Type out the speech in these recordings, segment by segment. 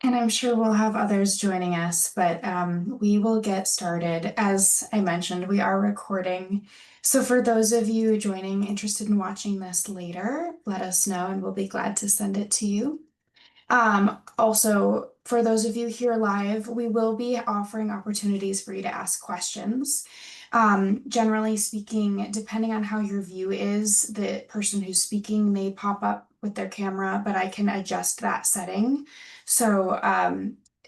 And I'm sure we'll have others joining us, but we will get started. As I mentioned, we are recording. So for those of you joining, interested in watching this later, let us know and we'll be glad to send it to you. Also, for those of you here live, we will be offering opportunities for you to ask questions. Generally speaking, depending on how your view is, the person who's speaking may pop up with their camera, but I can adjust that setting so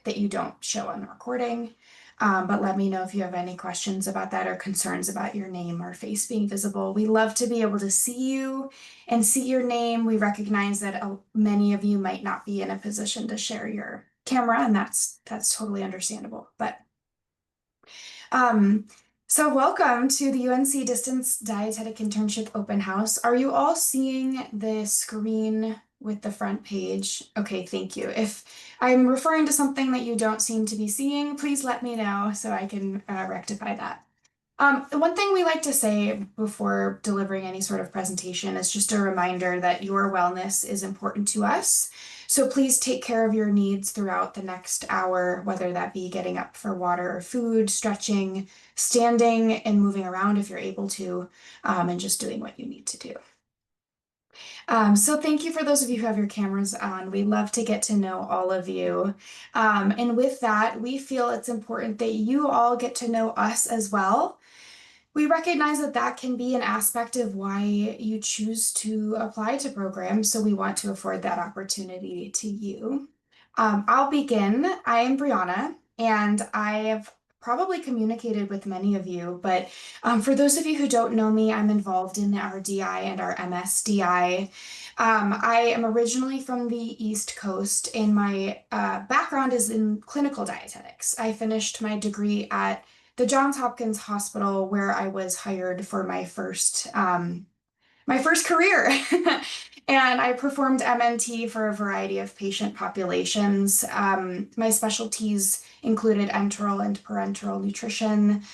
that you don't show on the recording. But let me know if you have any questions about that or concerns about your name or face being visible. We love to be able to see you and see your name. We recognize that many of you might not be in a position to share your camera, and that's totally understandable. But um, so welcome to the UNC Distance Dietetic Internship Open House. Are you all seeing the screen with the front page? Okay, thank you. If I'm referring to something that you don't seem to be seeing, please let me know so I can rectify that. The one thing we like to say before delivering any sort of presentation is just a reminder that your wellness is important to us. So please take care of your needs throughout the next hour, whether that be getting up for water or food, stretching, standing and moving around if you're able to, and just doing what you need to do. So thank you for those of you who have your cameras on. We love to get to know all of you. And with that, we feel it's important that you all get to know us as well. We recognize that that can be an aspect of why you choose to apply to programs, so we want to afford that opportunity to you. I'll begin. I am Brianna, and I have probably communicated with many of you, but for those of you who don't know me, I'm involved in our DI and our MSDI. I am originally from the East Coast, and my background is in clinical dietetics. I finished my degree at the Johns Hopkins Hospital, where I was hired for my first career. And I performed MNT for a variety of patient populations. My specialties included enteral and parenteral nutrition.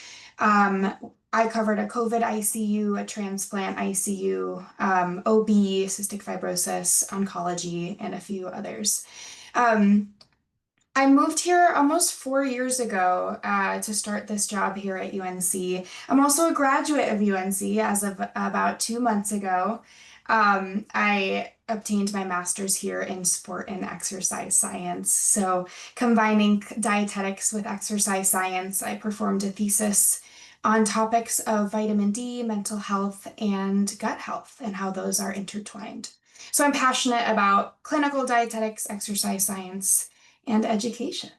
Um, I covered a COVID ICU, a transplant ICU, OB, cystic fibrosis, oncology, and a few others. Um, I moved here almost 4 years ago to start this job here at UNC. I'm also a graduate of UNC as of about 2 months ago. I obtained my master's here in sport and exercise science. So, combining dietetics with exercise science, I performed a thesis on topics of vitamin D, mental health, and gut health, and how those are intertwined. So, I'm passionate about clinical dietetics, exercise science and education.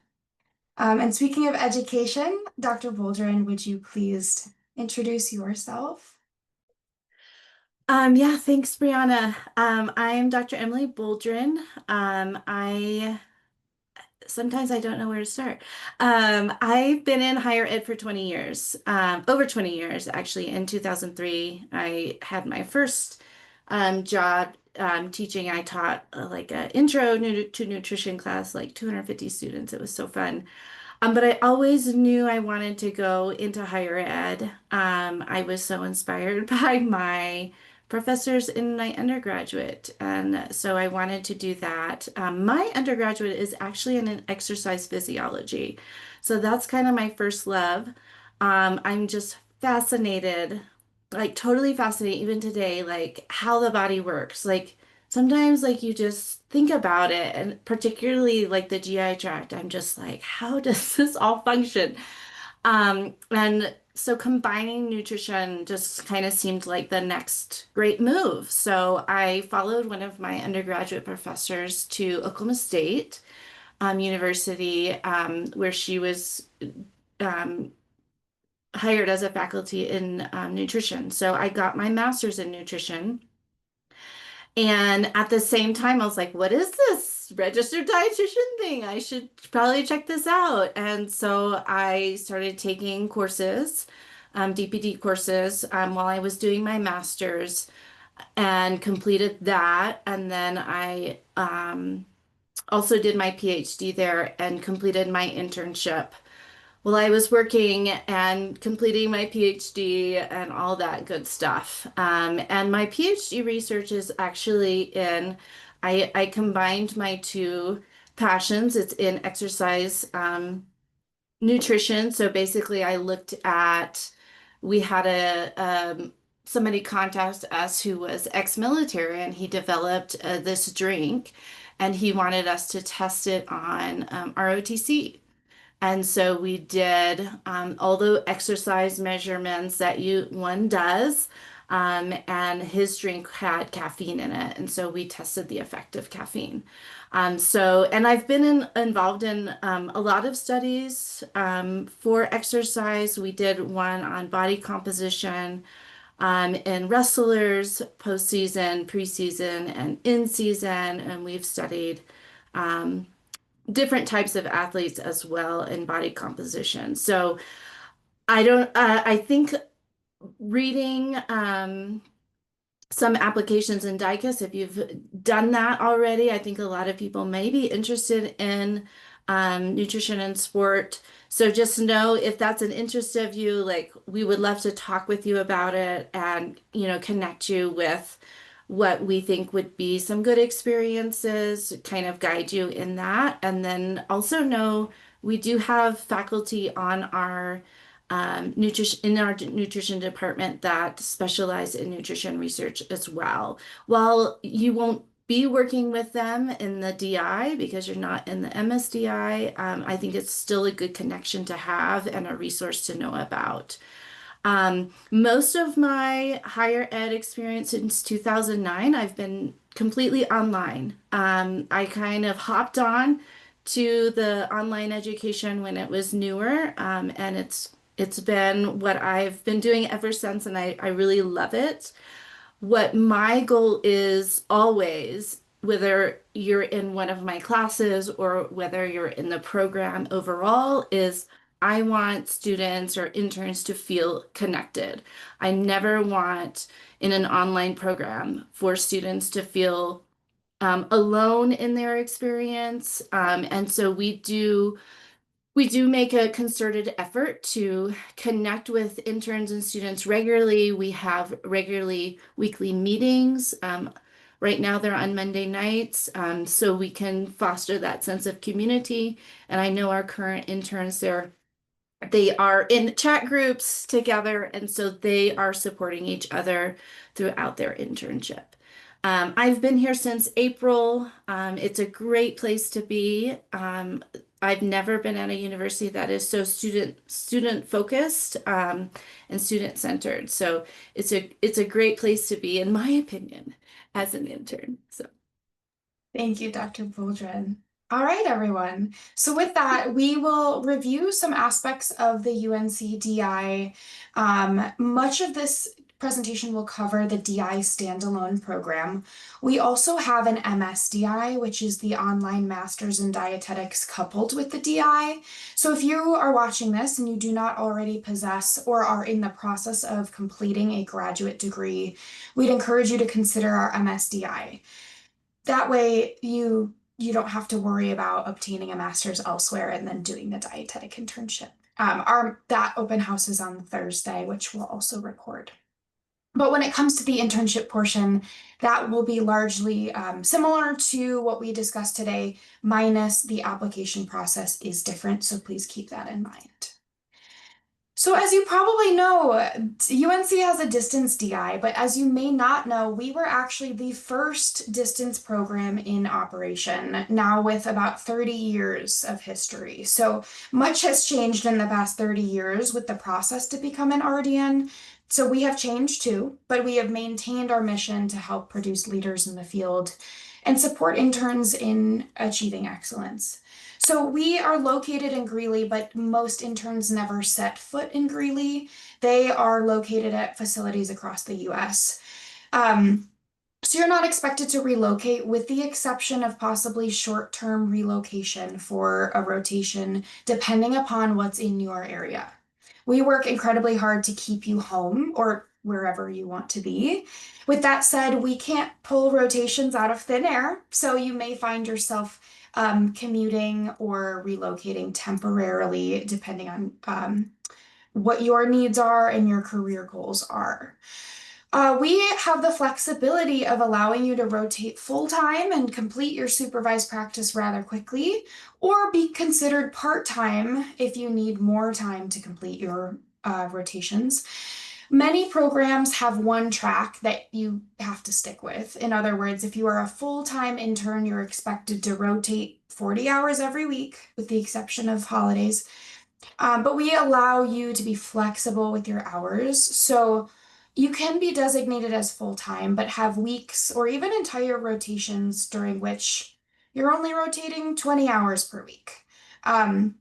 And speaking of education, Dr. Boldrin, would you please introduce yourself? Yeah, thanks, Brianna. I'm Dr. Emily Boldrin. I sometimes I don't know where to start. I've been in higher ed for 20 years, over 20 years, actually. In 2003, I had my first job teaching. I taught like an to nutrition class, like 250 students. It was so fun. But I always knew I wanted to go into higher ed. I was so inspired by my professors in my undergraduate, and so I wanted to do that. My undergraduate is actually in an exercise physiology, so that's kind of my first love. I'm just fascinated, like totally fascinated, even today, like how the body works. Like sometimes like you just think about it, and particularly like the GI tract, I'm just like, how does this all function? And so combining nutrition just kind of seemed like the next great move. So I followed one of my undergraduate professors to Oklahoma State University, where she was um, hired as a faculty in nutrition. So I got my master's in nutrition. And at the same time, I was like, what is this registered dietitian thing? I should probably check this out. And so I started taking courses, DPD courses, while I was doing my master's and completed that. And then I also did my PhD there and completed my internship while I was working and completing my PhD and all that good stuff. And my PhD research is actually I combined my two passions. It's in exercise nutrition. So basically, I looked at, we had somebody contact us who was ex-military, and he developed this drink, and he wanted us to test it on ROTC. And so we did all the exercise measurements that one does. And his drink had caffeine in it. And so we tested the effect of caffeine. And I've been involved in a lot of studies for exercise. We did one on body composition in wrestlers, postseason, preseason, and in season. And we've studied um, different types of athletes as well in body composition. So I think reading some applications in DICUS, if you've done that already, I think a lot of people may be interested in nutrition and sport. So just know if that's an interest of you, like we would love to talk with you about it and, connect you with what we think would be some good experiences, kind of guide you in that. And then also know we do have faculty on our nutrition department that specialize in nutrition research as well. While you won't be working with them in the DI because you're not in the MSDI, I think it's still a good connection to have and a resource to know about. Most of my higher ed experience since 2009, I've been completely online. I kind of hopped on to the online education when it was newer, and it's been what I've been doing ever since, and I really love it. What my goal is always, whether you're in one of my classes or whether you're in the program overall, is I want students or interns to feel connected. I never want in an online program for students to feel alone in their experience. And so we do make a concerted effort to connect with interns and students regularly. We have regularly weekly meetings. Right now they're on Monday nights, so we can foster that sense of community. And I know our current interns, they are in chat groups together, and so they are supporting each other throughout their internship. I've been here since April. It's a great place to be. I've never been at a university that is so student focused and student centered. So it's a great place to be, in my opinion, as an intern. So Thank you, Dr. Bouldren. All right, everyone. So with that, we will review some aspects of the UNC DI. Much of this presentation will cover the DI standalone program. We also have an MSDI, which is the online Masters in Dietetics coupled with the DI. So if you are watching this and you do not already possess or are in the process of completing a graduate degree, we'd encourage you to consider our MSDI. That way you don't have to worry about obtaining a master's elsewhere and then doing the dietetic internship. That open house is on Thursday, which we'll also record. But when it comes to the internship portion, that will be largely similar to what we discussed today, minus the application process is different, so please keep that in mind. So as you probably know, UNC has a distance DI, but as you may not know, we were actually the first distance program in operation, now with about 30 years of history. So much has changed in the past 30 years with the process to become an RDN. So we have changed too, but we have maintained our mission to help produce leaders in the field and support interns in achieving excellence. So we are located in Greeley, but most interns never set foot in Greeley. They are located at facilities across the US. So you're not expected to relocate with the exception of possibly short-term relocation for a rotation, depending upon what's in your area. We work incredibly hard to keep you home or wherever you want to be. With that said, we can't pull rotations out of thin air, so you may find yourself commuting or relocating temporarily, depending on what your needs are and your career goals are. We have the flexibility of allowing you to rotate full time and complete your supervised practice rather quickly, or be considered part time if you need more time to complete your rotations. Many programs have one track that you have to stick with. In other words, if you are a full time intern, you're expected to rotate 40 hours every week, with the exception of holidays. But we allow you to be flexible with your hours. So you can be designated as full time, but have weeks or even entire rotations during which you're only rotating 20 hours per week. Um,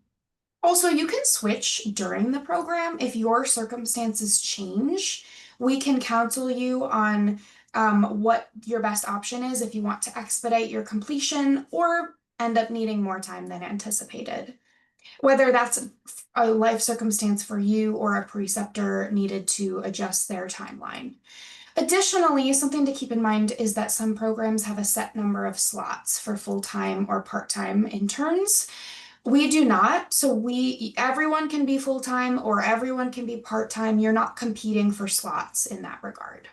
Also, you can switch during the program if your circumstances change. We can counsel you on what your best option is if you want to expedite your completion or end up needing more time than anticipated. Whether that's a life circumstance for you or a preceptor needed to adjust their timeline. Additionally, something to keep in mind is that some programs have a set number of slots for full-time or part-time interns. We do not. So everyone can be full-time or everyone can be part-time. You're not competing for slots in that regard.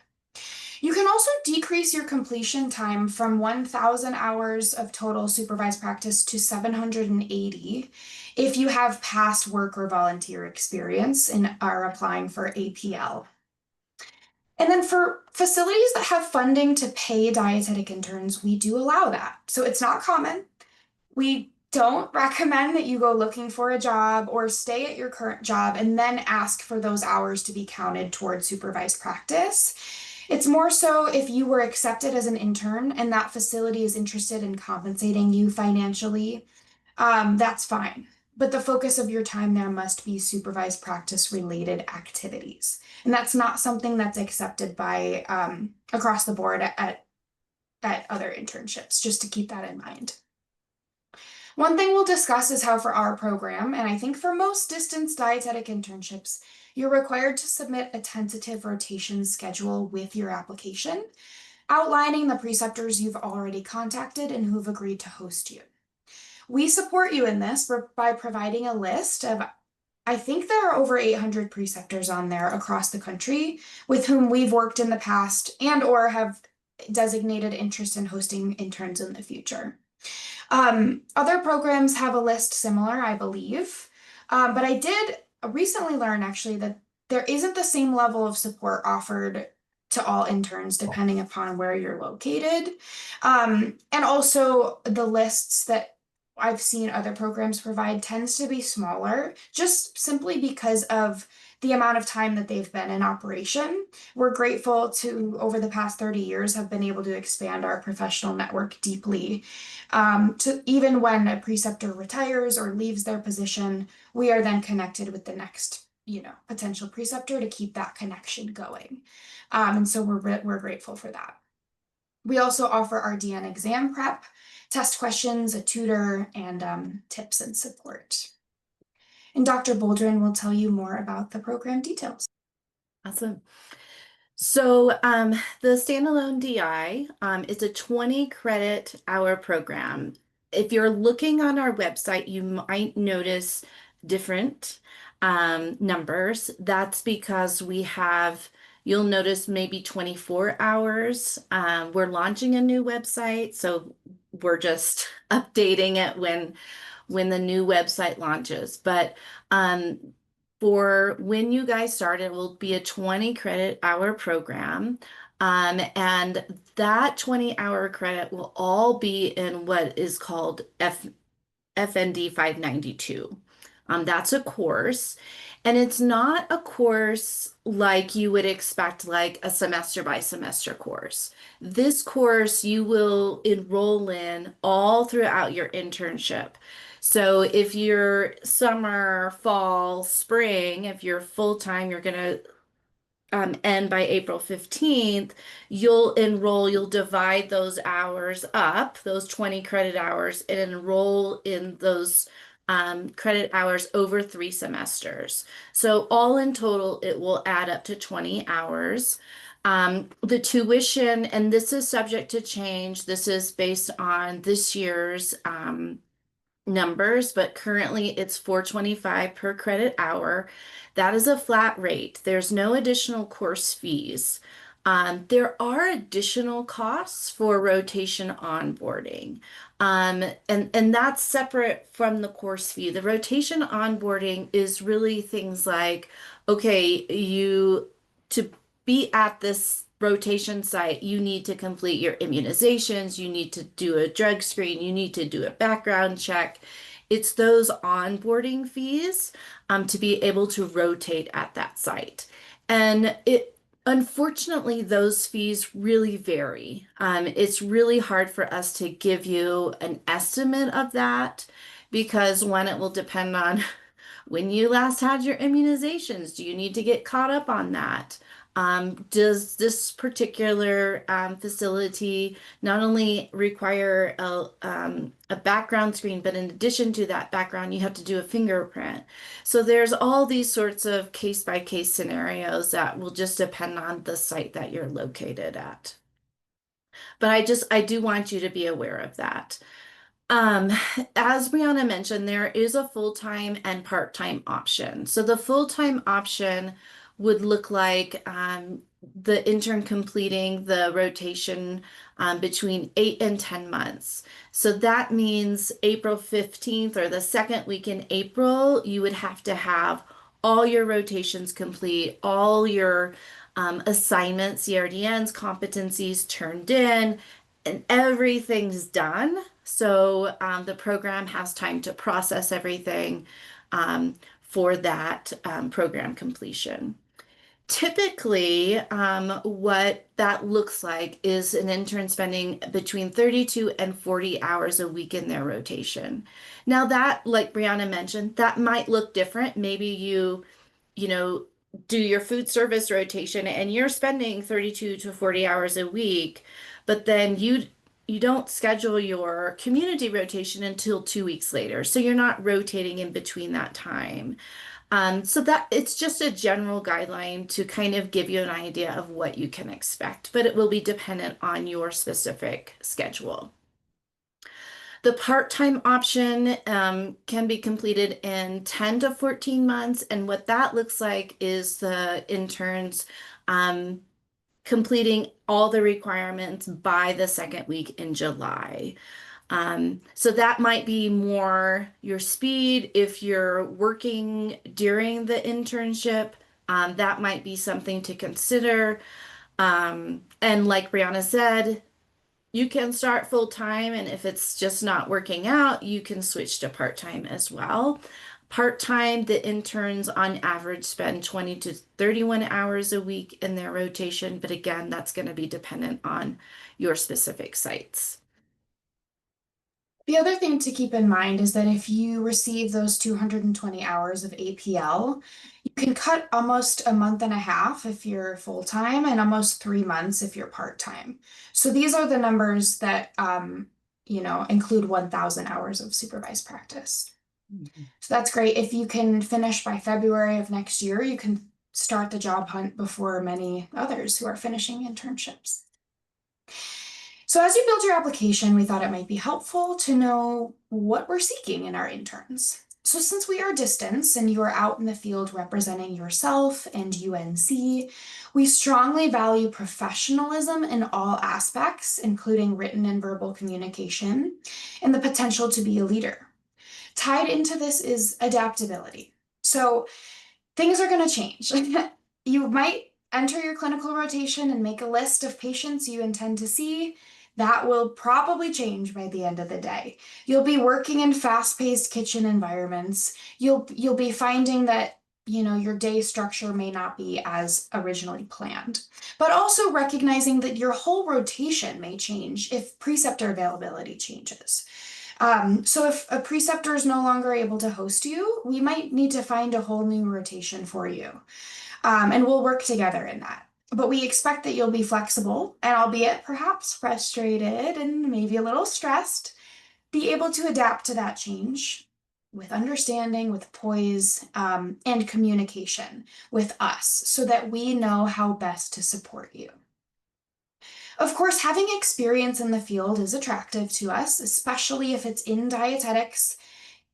You can also decrease your completion time from 1,000 hours of total supervised practice to 780 if you have past work or volunteer experience and are applying for APL. And then for facilities that have funding to pay dietetic interns, we do allow that. So it's not common. We don't recommend that you go looking for a job or stay at your current job and then ask for those hours to be counted towards supervised practice. It's more so if you were accepted as an intern and that facility is interested in compensating you financially, that's fine. But the focus of your time there must be supervised practice related activities. And that's not something that's accepted by across the board at other internships, just to keep that in mind. One thing we'll discuss is how for our program, and I think for most distance dietetic internships, you're required to submit a tentative rotation schedule with your application, outlining the preceptors you've already contacted and who've agreed to host you. We support you in this by providing a list of, I think there are over 800 preceptors on there across the country with whom we've worked in the past and or have designated interest in hosting interns in the future. Other programs have a list similar, I believe. But I did recently learn actually that there isn't the same level of support offered to all interns depending upon where you're located. And also the lists that I've seen other programs provide tends to be smaller, just simply because of the amount of time that they've been in operation. We're grateful to, over the past 30 years, have been able to expand our professional network deeply. To even when a preceptor retires or leaves their position, we are then connected with the next, potential preceptor to keep that connection going. And so we're grateful for that. We also offer our DN exam prep, test questions, a tutor, and tips and support. And Dr. Boldrin will tell you more about the program details. Awesome. So the standalone DI is a 20 credit hour program. If you're looking on our website, you might notice different numbers. That's because you'll notice maybe 24 hours. We're launching a new website, so we're just updating it when the new website launches. But for when you guys start, it will be a 20 credit hour program. And that 20-hour credit will all be in what is called FND 592. That's a course. And it's not a course like you would expect, like a semester by semester course. This course you will enroll in all throughout your internship. So if you're summer, fall, spring, if you're full-time, you're going to end by April 15th, you'll divide those hours up, those 20 credit hours, and enroll in those credit hours over 3 semesters. So all in total, it will add up to 20 hours. The tuition, and this is subject to change, this is based on this year's numbers, but currently it's $425 per credit hour. That is a flat rate. There's no additional course fees. There are additional costs for rotation onboarding, and that's separate from the course fee. The rotation onboarding is really things like, okay, you to be at this rotation site, you need to complete your immunizations, you need to do a drug screen, you need to do a background check. It's those onboarding fees, to be able to rotate at that site. And it Unfortunately, those fees really vary. It's really hard for us to give you an estimate of that because one, it will depend on when you last had your immunizations. Do you need to get caught up on that? Does this particular facility not only require a background screen, but in addition to that background, you have to do a fingerprint? So there's all these sorts of case by case scenarios that will just depend on the site that you're located at. But I do want you to be aware of that. Um, as Brianna mentioned, there is a full-time and part-time option. So the full-time option would look like the intern completing the rotation between 8 and 10 months. So that means April 15th or the second week in April, you would have to have all your rotations complete, all your assignments, CRDNs, competencies turned in, and everything's done. So the program has time to process everything for that program completion. Typically, what that looks like is an intern spending between 32 and 40 hours a week in their rotation. Now that, like Brianna mentioned, that might look different. Maybe you know, do your food service rotation and you're spending 32 to 40 hours a week, but then you don't schedule your community rotation until 2 weeks later. So you're not rotating in between that time. So that it's just a general guideline to kind of give you an idea of what you can expect, but it will be dependent on your specific schedule. The part-time option can be completed in 10 to 14 months, and what that looks like is the interns completing all the requirements by the second week in July. So that might be more your speed. If you're working during the internship, that might be something to consider. And like Brianna said, you can start full time, and if it's just not working out, you can switch to part time as well. Part time, the interns on average spend 20 to 31 hours a week in their rotation, but again, that's going to be dependent on your specific sites. The other thing to keep in mind is that if you receive those 220 hours of APL, you can cut almost a month and a half if you're full-time and almost 3 months if you're part-time. So these are the numbers that include 1,000 hours of supervised practice. So that's great. If you can finish by February of next year, you can start the job hunt before many others who are finishing internships. So as you build your application, we thought it might be helpful to know what we're seeking in our interns. So since we are distance and you are out in the field representing yourself and UNC, we strongly value professionalism in all aspects, including written and verbal communication, and the potential to be a leader. Tied into this is adaptability. So things are going to change. You might enter your clinical rotation and make a list of patients you intend to see. That will probably change by the end of the day. You'll be working in fast-paced kitchen environments. You'll be finding that your day structure may not be as originally planned, but also recognizing that your whole rotation may change if preceptor availability changes. So if a preceptor is no longer able to host you, we might need to find a whole new rotation for you. And we'll work together in that. But we expect that you'll be flexible and, albeit perhaps frustrated and maybe a little stressed, be able to adapt to that change with understanding, with poise, and communication with us so that we know how best to support you. Of course, having experience in the field is attractive to us, especially if it's in dietetics,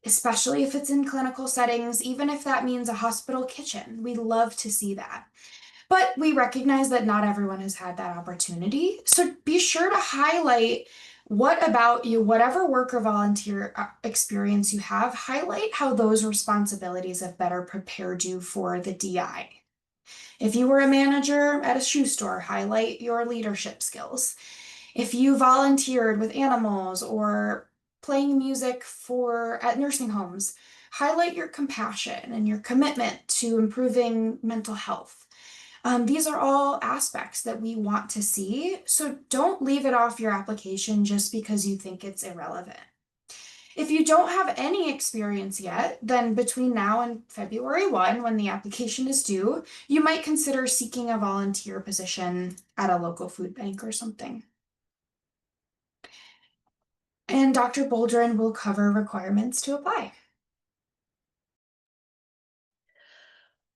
especially if it's in clinical settings, even if that means a hospital kitchen. We love to see that. But we recognize that not everyone has had that opportunity. So be sure to highlight what about you, whatever work or volunteer experience you have, highlight how those responsibilities have better prepared you for the DI. If you were a manager at a shoe store, highlight your leadership skills. If you volunteered with animals or playing music for at nursing homes, highlight your compassion and your commitment to improving mental health. These are all aspects that we want to see, so don't leave it off your application just because you think it's irrelevant. If you don't have any experience yet, then between now and February 1, when the application is due, you might consider seeking a volunteer position at a local food bank or something. And Dr. Boldrin will cover requirements to apply.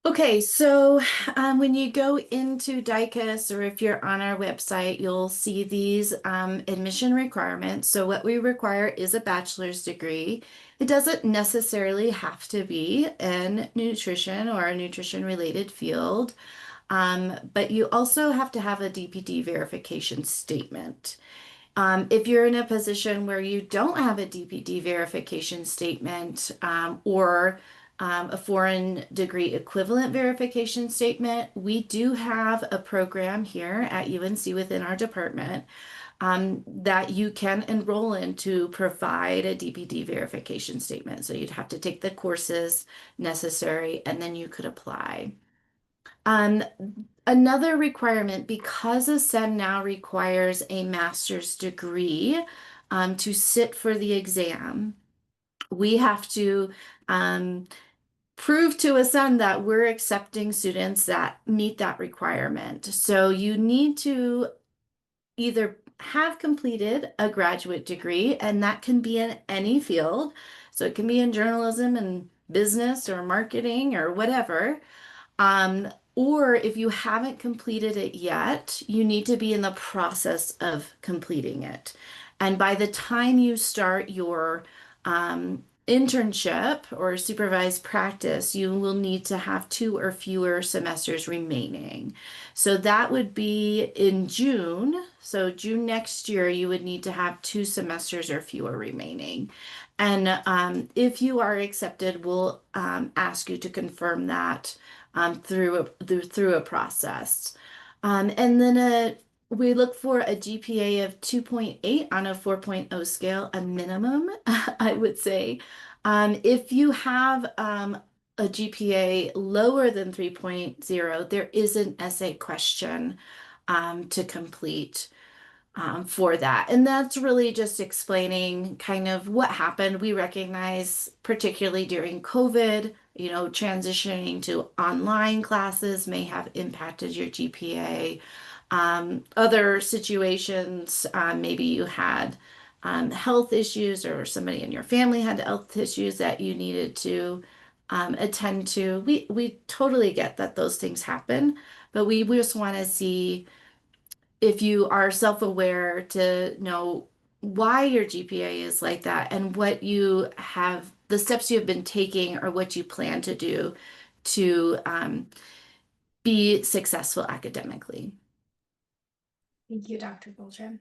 Okay, so when you go into DICUS or if you're on our website, you'll see these admission requirements. So what we require is a bachelor's degree. It doesn't necessarily have to be in nutrition or a nutrition related field, but you also have to have a DPD verification statement. If you're in a position where you don't have a DPD verification statement or a foreign degree equivalent verification statement, we do have a program here at UNC within our department that you can enroll in to provide a DPD verification statement. So you'd have to take the courses necessary and then you could apply. Um, Another requirement, because ASCEND now requires a master's degree to sit for the exam, we have to prove to ASCEND that we're accepting students that meet that requirement. So you need to either have completed a graduate degree, and that can be in any field. So it can be in journalism and business or marketing or whatever. Or if you haven't completed it yet, you need to be in the process of completing it. And by the time you start your internship or supervised practice, you will need to have 2 or fewer semesters remaining. So that would be in June. So June next year, you would need to have 2 semesters or fewer remaining. And if you are accepted, we'll ask you to confirm that through a process. And then we look for a GPA of 2.8 on a 4.0 scale, a minimum, I would say. If you have a GPA lower than 3.0, there is an essay question to complete for that. And that's really just explaining kind of what happened. We recognize, particularly during COVID, transitioning to online classes may have impacted your GPA. Other situations, maybe you had health issues or somebody in your family had health issues that you needed to attend to. We totally get that those things happen, but we just want to see if you are self-aware to know why your GPA is like that and what you have, the steps you have been taking or what you plan to do to be successful academically. Thank you, Dr. Boldrin.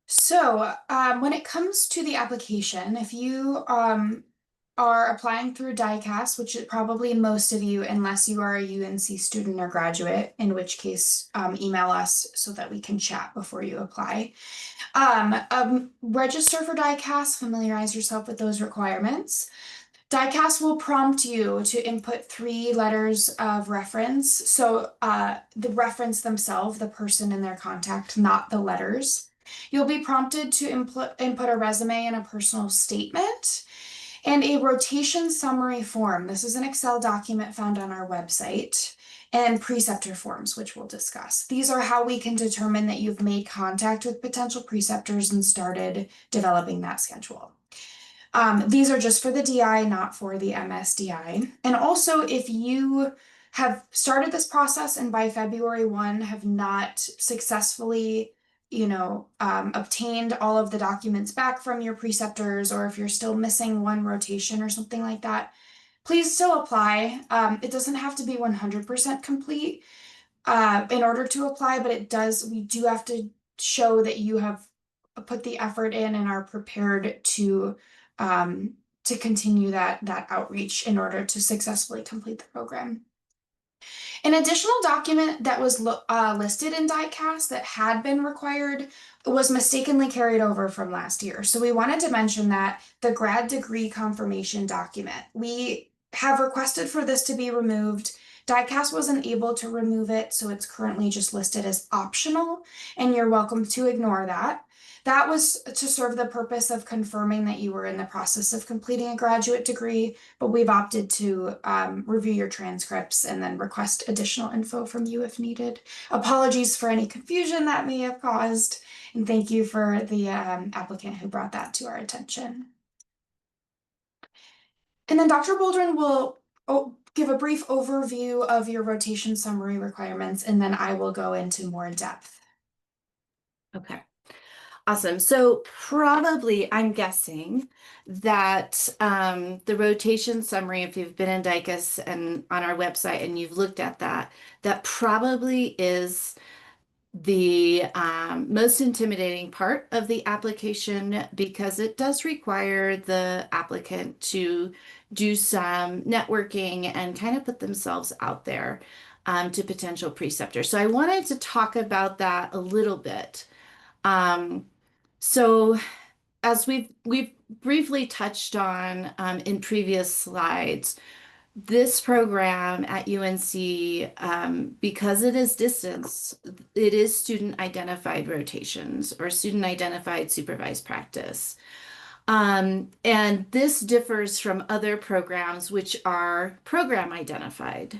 So, when it comes to the application, if you are applying through DICAS, which is probably most of you, unless you are a UNC student or graduate, in which case email us so that we can chat before you apply. Register for DICAS, familiarize yourself with those requirements. DICAS will prompt you to input 3 letters of reference. So the reference themselves, the person and their contact, not the letters. You'll be prompted to input a resume and a personal statement and a rotation summary form. This is an Excel document found on our website, and preceptor forms, which we'll discuss. These are how we can determine that you've made contact with potential preceptors and started developing that schedule. These are just for the DI, not for the MSDI. And also, if you have started this process and by February 1 have not successfully, obtained all of the documents back from your preceptors, or if you're still missing one rotation or something like that, please still apply. It doesn't have to be 100% complete, in order to apply, but we do have to show that you have put the effort in and are prepared to continue that outreach in order to successfully complete the program. An additional document that was listed in diecast that had been required was mistakenly carried over from last year. So we wanted to mention that the grad degree confirmation document. We have requested for this to be removed. Diecast wasn't able to remove it, so it's currently just listed as optional, and you're welcome to ignore that. That was to serve the purpose of confirming that you were in the process of completing a graduate degree, but we've opted to review your transcripts and then request additional info from you if needed. Apologies for any confusion that may have caused, and thank you for the applicant who brought that to our attention. And then Dr. Boldrin will give a brief overview of your rotation summary requirements, and then I will go into more depth. Okay. Awesome. So probably I'm guessing that the rotation summary, if you've been in DICUS and on our website and you've looked at that, that probably is the most intimidating part of the application because it does require the applicant to do some networking and kind of put themselves out there to potential preceptors. So I wanted to talk about that a little bit. Um, so as we've briefly touched on in previous slides, this program at UNC, because it is distance, it is student identified rotations or student identified supervised practice. And this differs from other programs which are program identified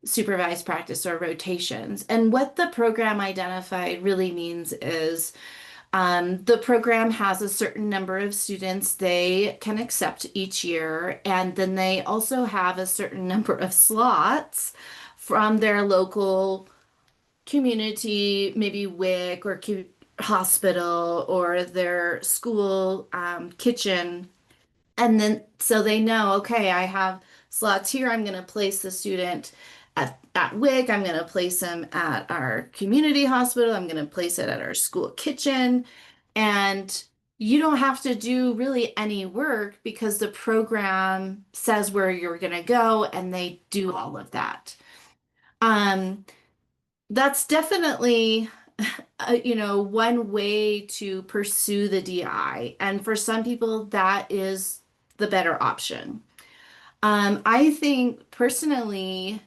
supervised practice or rotations. And what the program identified really means is the program has a certain number of students they can accept each year, and then they also have a certain number of slots from their local community, maybe WIC or hospital or their school kitchen. And then so they know, okay, I have slots here. I'm going to place the student at WIC. I'm going to place them at our community hospital. I'm going to place it at our school kitchen. And you don't have to do really any work because the program says where you're going to go and they do all of that. Um, that's definitely one way to pursue the DI. And for some people, that is the better option. I think personally,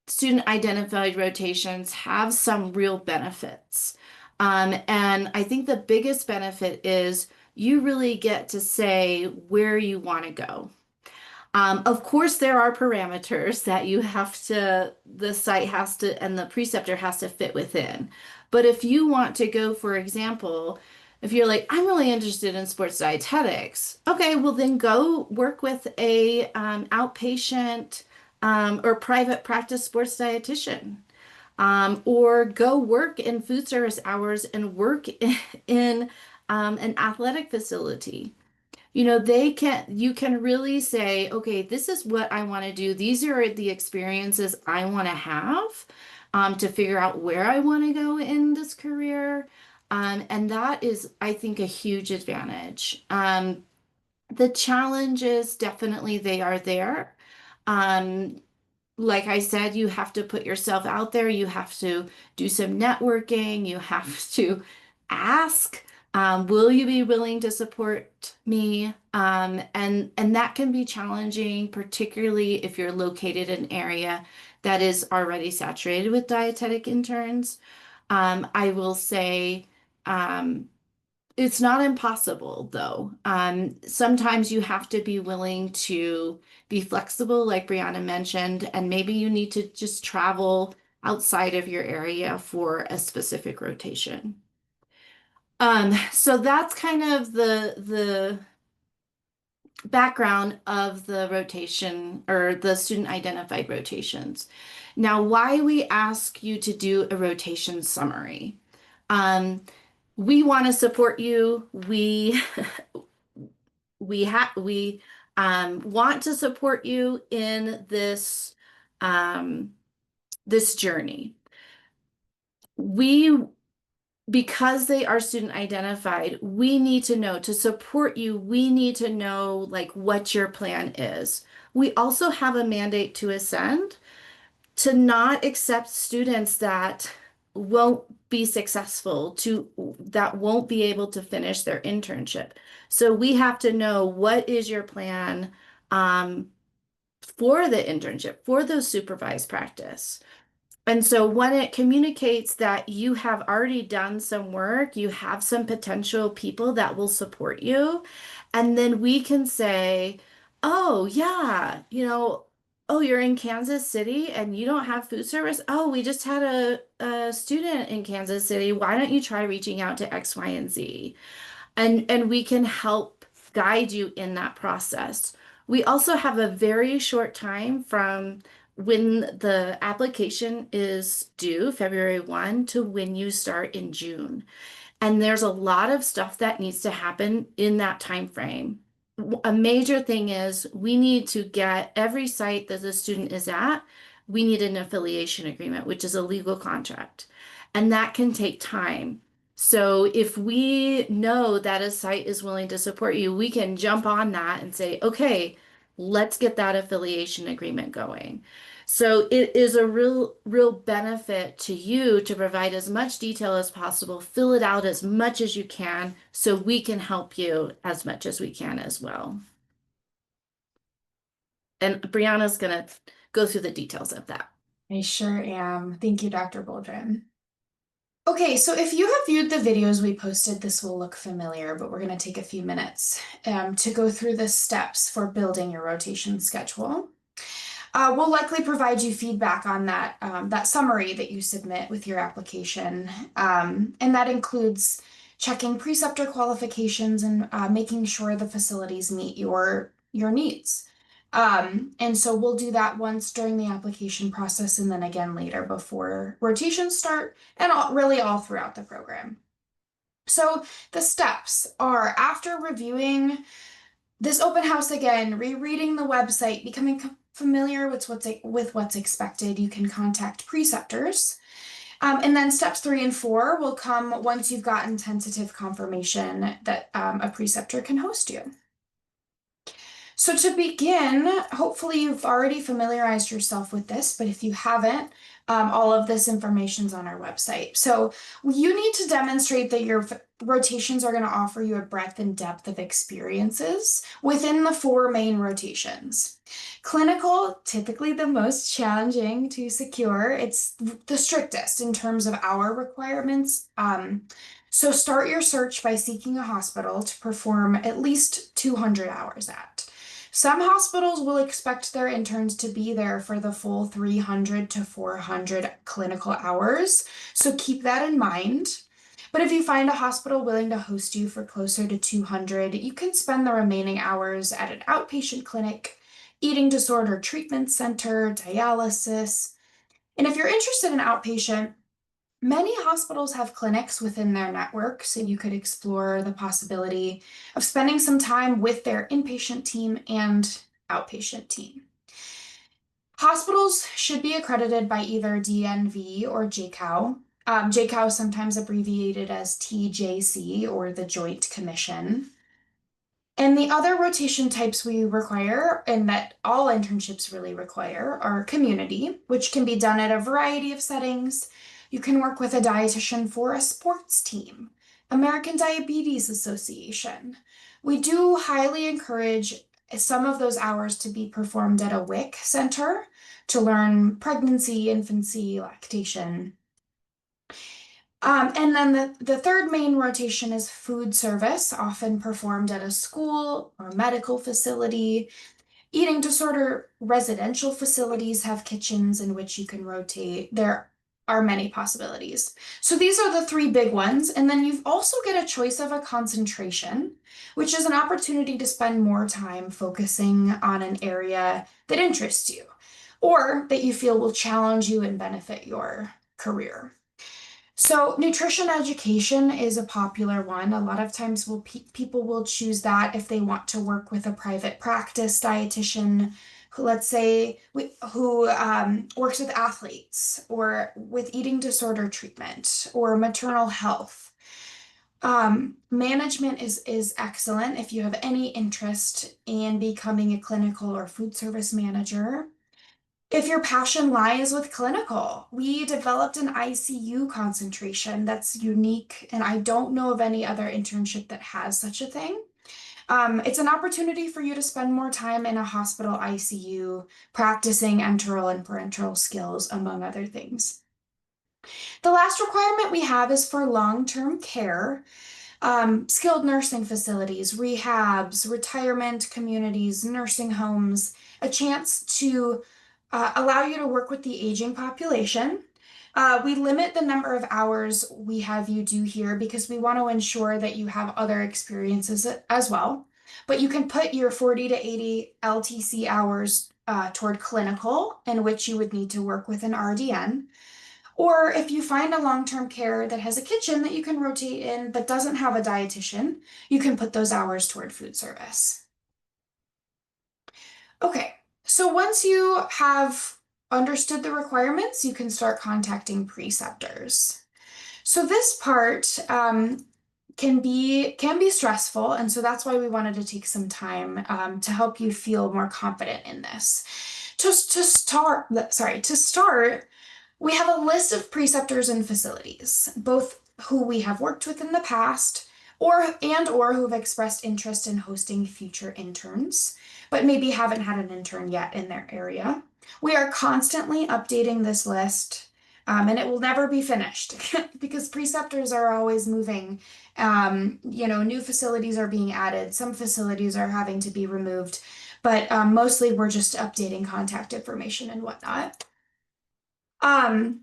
student identified rotations have some real benefits. And I think the biggest benefit is you really get to say where you want to go. Of course, there are parameters that the site has to, and the preceptor has to fit within. But if you want to go, for example, if you're like, I'm really interested in sports dietetics, okay, well then go work with a outpatient or private practice sports dietitian. Or go work in food service hours and work in an athletic facility. You can really say, okay, this is what I want to do. These are the experiences I want to have to figure out where I want to go in this career. And that is, I think, a huge advantage. The challenges, definitely, they are there. Um, like I said, you have to put yourself out there. You have to do some networking. You have to ask, will you be willing to support me? And that can be challenging, particularly if you're located in an area that is already saturated with dietetic interns. I will say, it's not impossible though. Sometimes you have to be willing to be flexible, like Brianna mentioned, and maybe you need to just travel outside of your area for a specific rotation. So that's kind of the background of the rotation or the student identified rotations. Now, why we ask you to do a rotation summary. Um, we want to support you. We want to support you in this this journey. We, because they are student identified, we need to know to support you. We need to know like what your plan is. We also have a mandate to ascend, to not accept students that won't be successful, to that won't be able to finish their internship. So we have to know what is your plan for the internship, for those supervised practice. And so when it communicates that you have already done some work, you have some potential people that will support you, and then we can say, oh, yeah, oh, you're in Kansas City and you don't have food service. Oh, we just had a student in Kansas City. Why don't you try reaching out to X, Y, and Z? And we can help guide you in that process. We also have a very short time from when the application is due, February 1, to when you start in June. And there's a lot of stuff that needs to happen in that time frame. A major thing is we need to get every site that the student is at, we need an affiliation agreement, which is a legal contract. And that can take time. So if we know that a site is willing to support you, we can jump on that and say, okay, let's get that affiliation agreement going. So it is a real benefit to you to provide as much detail as possible, fill it out as much as you can, so we can help you as much as we can as well. And Brianna's gonna go through the details of that. I sure am. Thank you, Dr. Boldrin. Okay, so if you have viewed the videos we posted, this will look familiar, but we're going to take a few minutes to go through the steps for building your rotation schedule. We'll likely provide you feedback on that summary that you submit with your application, and that includes checking preceptor qualifications and making sure the facilities meet your needs. And so we'll do that once during the application process and then again later before rotations start and really all throughout the program. So the steps are after reviewing this open house again, rereading the website, becoming familiar with what's expected, you can contact preceptors. And then steps 3 and 4 will come once you've gotten tentative confirmation that a preceptor can host you. So to begin, hopefully you've already familiarized yourself with this, but if you haven't, all of this information is on our website. So you need to demonstrate that your rotations are going to offer you a breadth and depth of experiences within the 4 main rotations. Clinical, typically the most challenging to secure. It's the strictest in terms of hour requirements. So start your search by seeking a hospital to perform at least 200 hours at. Some hospitals will expect their interns to be there for the full 300 to 400 clinical hours, so keep that in mind. But if you find a hospital willing to host you for closer to 200, you can spend the remaining hours at an outpatient clinic, eating disorder treatment center, dialysis. And if you're interested in outpatient, many hospitals have clinics within their network, so you could explore the possibility of spending some time with their inpatient team and outpatient team. Hospitals should be accredited by either DNV or JCAO. JCAO is sometimes abbreviated as TJC or the Joint Commission. And the other rotation types we require, and that all internships really require, are community, which can be done at a variety of settings. You can work with a dietitian for a sports team, American Diabetes Association. We do highly encourage some of those hours to be performed at a WIC center to learn pregnancy, infancy, lactation. And then the third main rotation is food service, often performed at a school or medical facility. Eating disorder residential facilities have kitchens in which you can rotate. There are many possibilities. So these are the 3 big ones. And then you've also get a choice of a concentration, which is an opportunity to spend more time focusing on an area that interests you or that you feel will challenge you and benefit your career. So nutrition education is a popular one. A lot of times people will choose that if they want to work with a private practice dietitian let's say, who works with athletes or with eating disorder treatment or maternal health. Management is excellent if you have any interest in becoming a clinical or food service manager. If your passion lies with clinical, we developed an ICU concentration that's unique, and I don't know of any other internship that has such a thing. It's an opportunity for you to spend more time in a hospital ICU practicing enteral and parenteral skills, among other things. The last requirement we have is for long-term care. Skilled nursing facilities, rehabs, retirement communities, nursing homes, a chance to allow you to work with the aging population. We limit the number of hours we have you do here because we want to ensure that you have other experiences as well. But you can put your 40 to 80 LTC hours toward clinical, in which you would need to work with an RDN. Or if you find a long-term care that has a kitchen that you can rotate in but doesn't have a dietitian, you can put those hours toward food service. Okay, so once you have understood the requirements, you can start contacting preceptors. So this part can be stressful, and so that's why we wanted to take some time to help you feel more confident in this. To start, we have a list of preceptors and facilities, both who we have worked with in the past or who have expressed interest in hosting future interns, but maybe haven't had an intern yet in their area. We are constantly updating this list, and it will never be finished because preceptors are always moving. New facilities are being added, some facilities are having to be removed, but mostly we're just updating contact information and whatnot. Um,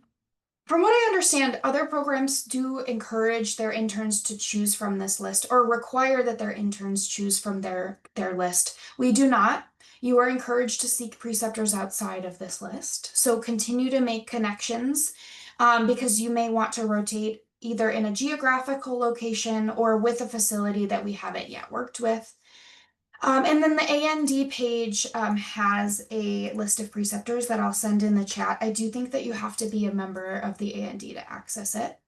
from what I understand, other programs do encourage their interns to choose from this list or require that their interns choose from their list. We do not. You are encouraged to seek preceptors outside of this list. So continue to make connections because you may want to rotate either in a geographical location or with a facility that we haven't yet worked with. And then the AND page has a list of preceptors that I'll send in the chat. I do think that you have to be a member of the AND to access it.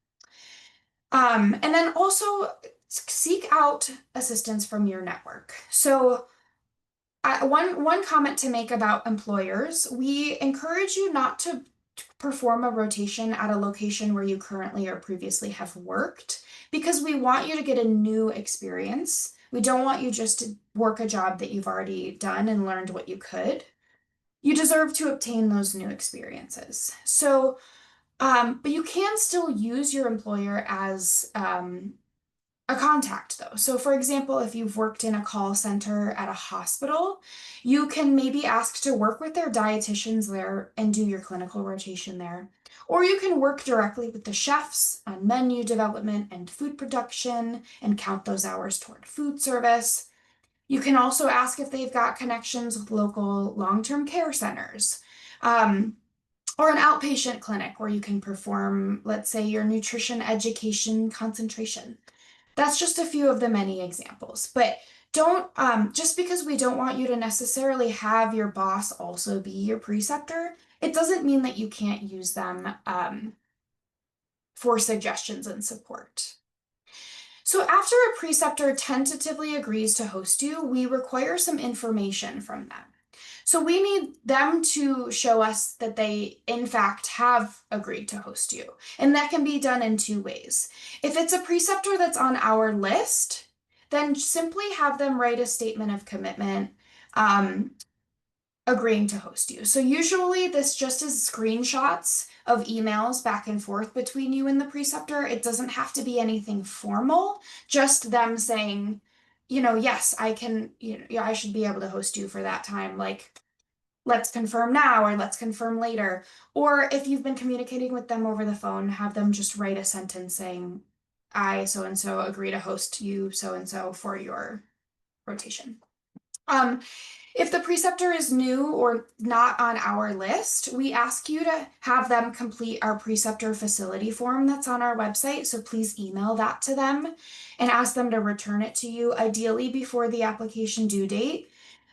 And then also seek out assistance from your network. So one comment to make about employers, we encourage you not to perform a rotation at a location where you currently or previously have worked because we want you to get a new experience. We don't want you just to work a job that you've already done and learned what you could. You deserve to obtain those new experiences. So, but you can still use your employer as a contact though. So for example, if you've worked in a call center at a hospital, you can maybe ask to work with their dietitians there and do your clinical rotation there. Or you can work directly with the chefs on menu development and food production and count those hours toward food service. You can also ask if they've got connections with local long-term care centers. Or an outpatient clinic where you can perform, let's say, your nutrition education concentration. That's just a few of the many examples, but don't, just because we don't want you to necessarily have your boss also be your preceptor, it doesn't mean that you can't use them for suggestions and support. So after a preceptor tentatively agrees to host you, we require some information from them. So we need them to show us that they, in fact, have agreed to host you. And that can be done in two ways. If it's a preceptor that's on our list, then simply have them write a statement of commitment agreeing to host you. So usually this just is screenshots of emails back and forth between you and the preceptor. It doesn't have to be anything formal, just them saying, yes, I can, yeah, I should be able to host you for that time. Like, let's confirm now or let's confirm later. Or if you've been communicating with them over the phone, have them just write a sentence saying, I so and so agree to host you so and so for your rotation. If the preceptor is new or not on our list, we ask you to have them complete our preceptor facility form that's on our website. So please email that to them and ask them to return it to you, ideally before the application due date.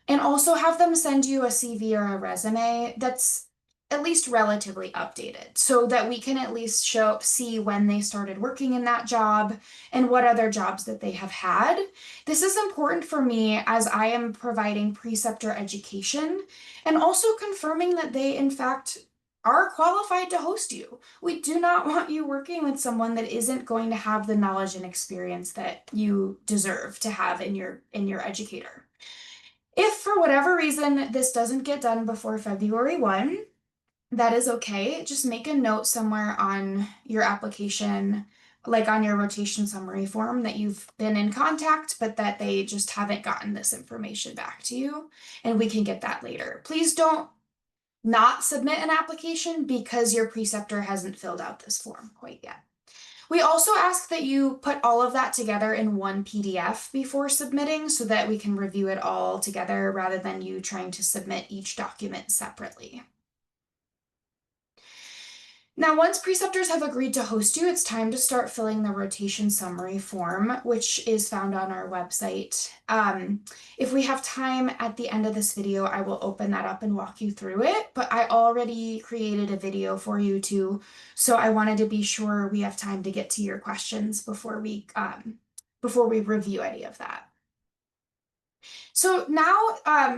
And also have them send you a CV or a resume that's at least relatively updated so that we can at least see when they started working in that job and what other jobs that they have had. This is important for me as I am providing preceptor education and also confirming that they, in fact, are qualified to host you. We do not want you working with someone that isn't going to have the knowledge and experience that you deserve to have in your educator. If for whatever reason this doesn't get done before February 1, that is okay. Just make a note somewhere on your application, like on your rotation summary form, that you've been in contact, but that they just haven't gotten this information back to you, and we can get that later. Please don't not submit an application because your preceptor hasn't filled out this form quite yet. We also ask that you put all of that together in one PDF before submitting so that we can review it all together rather than you trying to submit each document separately. Now, once preceptors have agreed to host you, it's time to start filling the rotation summary form, which is found on our website. If we have time at the end of this video, I will open that up and walk you through it, but I already created a video for you too, so I wanted to be sure we have time to get to your questions before we review any of that. So now,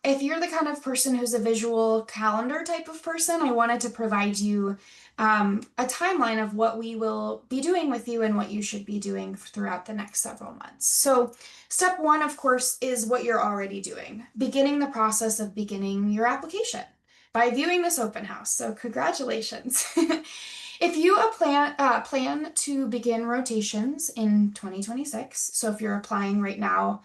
if you're the kind of person who's a visual calendar type of person, I wanted to provide you a timeline of what we will be doing with you and what you should be doing throughout the next several months. So, step one, of course, is what you're already doing, beginning the process of beginning your application by viewing this open house. So, congratulations. If you plan to begin rotations in 2026, so if you're applying right now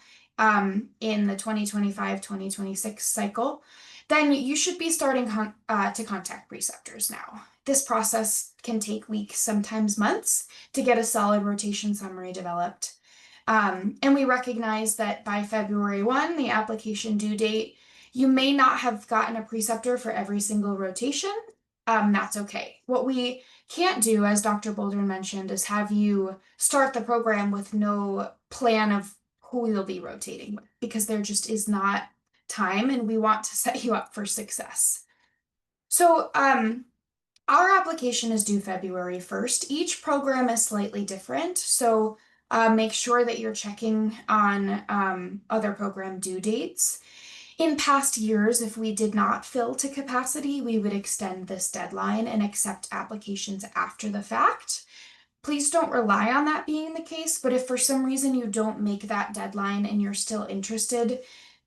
in the 2025-2026 cycle, then you should be starting to contact preceptors now. This process can take weeks, sometimes months, to get a solid rotation summary developed. And we recognize that by February 1, the application due date, you may not have gotten a preceptor for every single rotation. That's okay. What we can't do, as Dr. Boldrin mentioned, is have you start the program with no plan of who we'll be rotating with, because there just is not time and we want to set you up for success. So, our application is due February 1st. Each program is slightly different, so make sure that you're checking on other program due dates. In past years, if we did not fill to capacity, we would extend this deadline and accept applications after the fact. Please don't rely on that being the case, but if for some reason you don't make that deadline and you're still interested,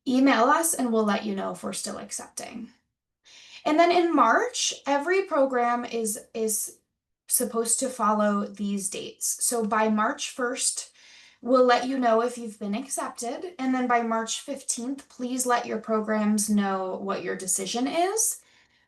email us and we'll let you know if we're still accepting. And then in March, every program is supposed to follow these dates. So by March 1st, we'll let you know if you've been accepted. And then by March 15th, please let your programs know what your decision is,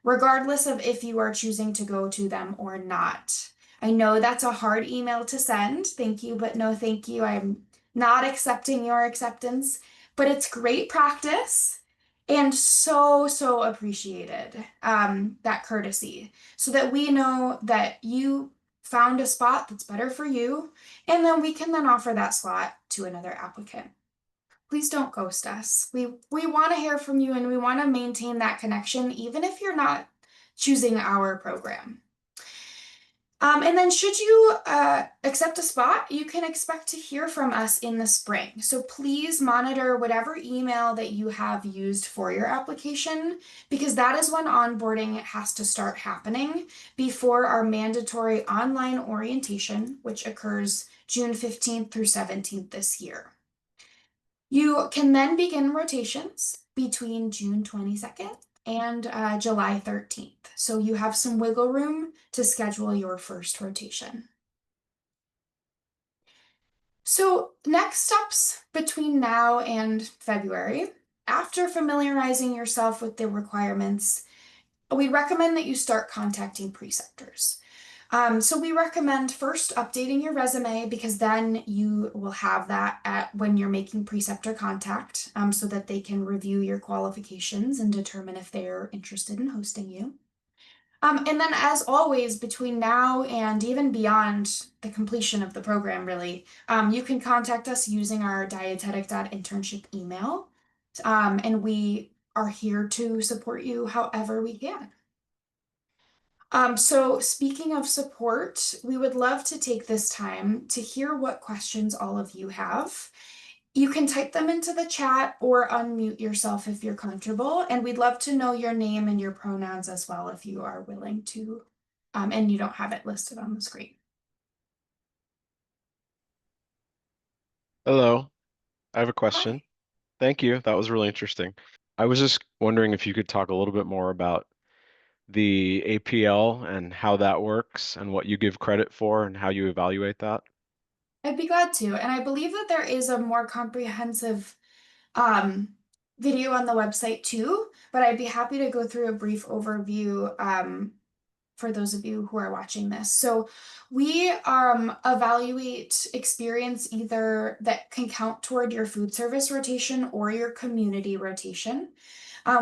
regardless of if you are choosing to go to them or not. I know that's a hard email to send. Thank you, but no thank you. I'm not accepting your acceptance, but it's great practice and so appreciated, that courtesy, so that we know that you found a spot that's better for you, and then we can then offer that slot to another applicant. Please don't ghost us. We want to hear from you and we want to maintain that connection, even if you're not choosing our program. And then should you accept a spot, you can expect to hear from us in the spring. So please monitor whatever email that you have used for your application, because that is when onboarding has to start happening before our mandatory online orientation, which occurs June 15th through 17th this year. You can then begin rotations between June 22nd and July 13th. So you have some wiggle room to schedule your first rotation. So next steps between now and February, after familiarizing yourself with the requirements, we recommend that you start contacting preceptors. So we recommend first updating your resume, because then you will have that when you're making preceptor contact, so that they can review your qualifications and determine if they're interested in hosting you. And then as always, between now and even beyond the completion of the program, really, you can contact us using our dietetic.internship email. And we are here to support you however we can. So speaking of support, we would love to take this time to hear what questions all of you have. You can type them into the chat or unmute yourself if you're comfortable, and we'd love to know your name and your pronouns as well if you are willing to, and you don't have it listed on the screen. Hello, I have a Hi. question. Thank you. That was really interesting. I was just wondering if you could talk a little bit more about the APL and how that works and what you give credit for and how you evaluate that. I'd be glad to. And I believe that there is a more comprehensive um, video on the website too, but I'd be happy to go through a brief overview for those of you who are watching this. So we evaluate experience either that can count toward your food service rotation or your community rotation.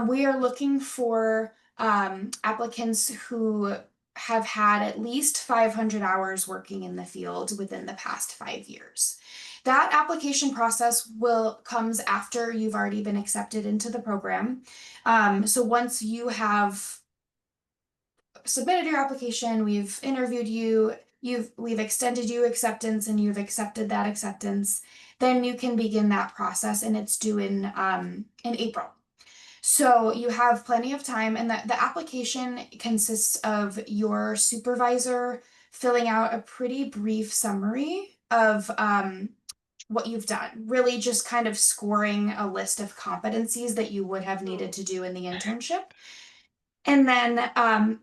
We are looking for applicants who have had at least 500 hours working in the field within the past 5 years. That application process will comes after you've already been accepted into the program. So once you have submitted your application, we've interviewed you, we've extended you acceptance, and you've accepted that acceptance, then you can begin that process, and it's due in April. So you have plenty of time, and the application consists of your supervisor filling out a pretty brief summary of what you've done, really just kind of scoring a list of competencies that you would have needed to do in the internship. And then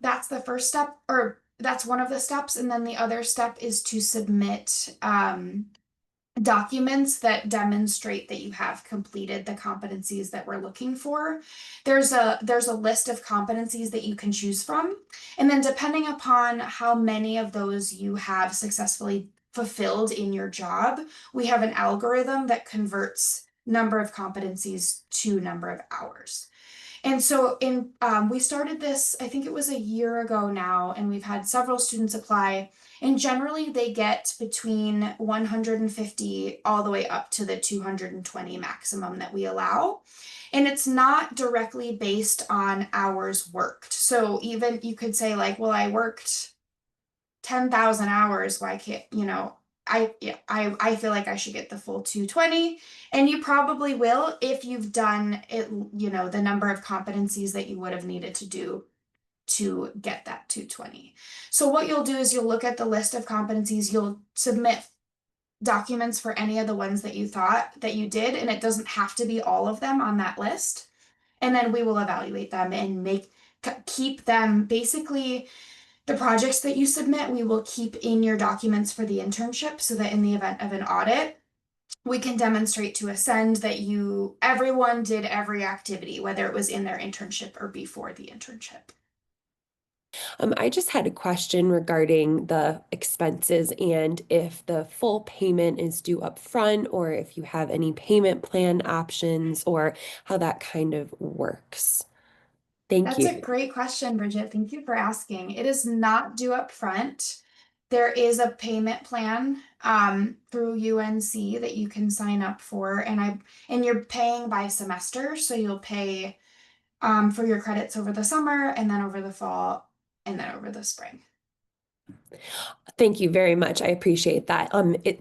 that's the first step, or that's one of the steps. And then the other step is to submit documents that demonstrate that you have completed the competencies that we're looking for. There's a list of competencies that you can choose from. And then depending upon how many of those you have successfully fulfilled in your job, we have an algorithm that converts number of competencies to number of hours. And so we started this, I think it was a year ago now, and we've had several students apply. And generally they get between 150 all the way up to the 220 maximum that we allow. And it's not directly based on hours worked. So even you could say like, well, I worked 10,000 hours, why can't, I feel like I should get the full 220. And you probably will if you've done it, the number of competencies that you would have needed to do to get that 220. So what you'll do is you'll look at the list of competencies, you'll submit documents for any of the ones that you thought that you did, and it doesn't have to be all of them on that list. And then we will evaluate them and keep them basically the projects that you submit, we will keep in your documents for the internship so that in the event of an audit, we can demonstrate to Ascend that everyone did every activity, whether it was in their internship or before the internship. I just had a question regarding the expenses and if the full payment is due up front or if you have any payment plan options or how that kind of works. Thank That's you. a great question, Bridget. Thank you for asking. It is not due up front. There is a payment plan through UNC that you can sign up for, and you're paying by semester, so you'll pay for your credits over the summer and then over the fall and then over the spring. Thank you very much. I appreciate that.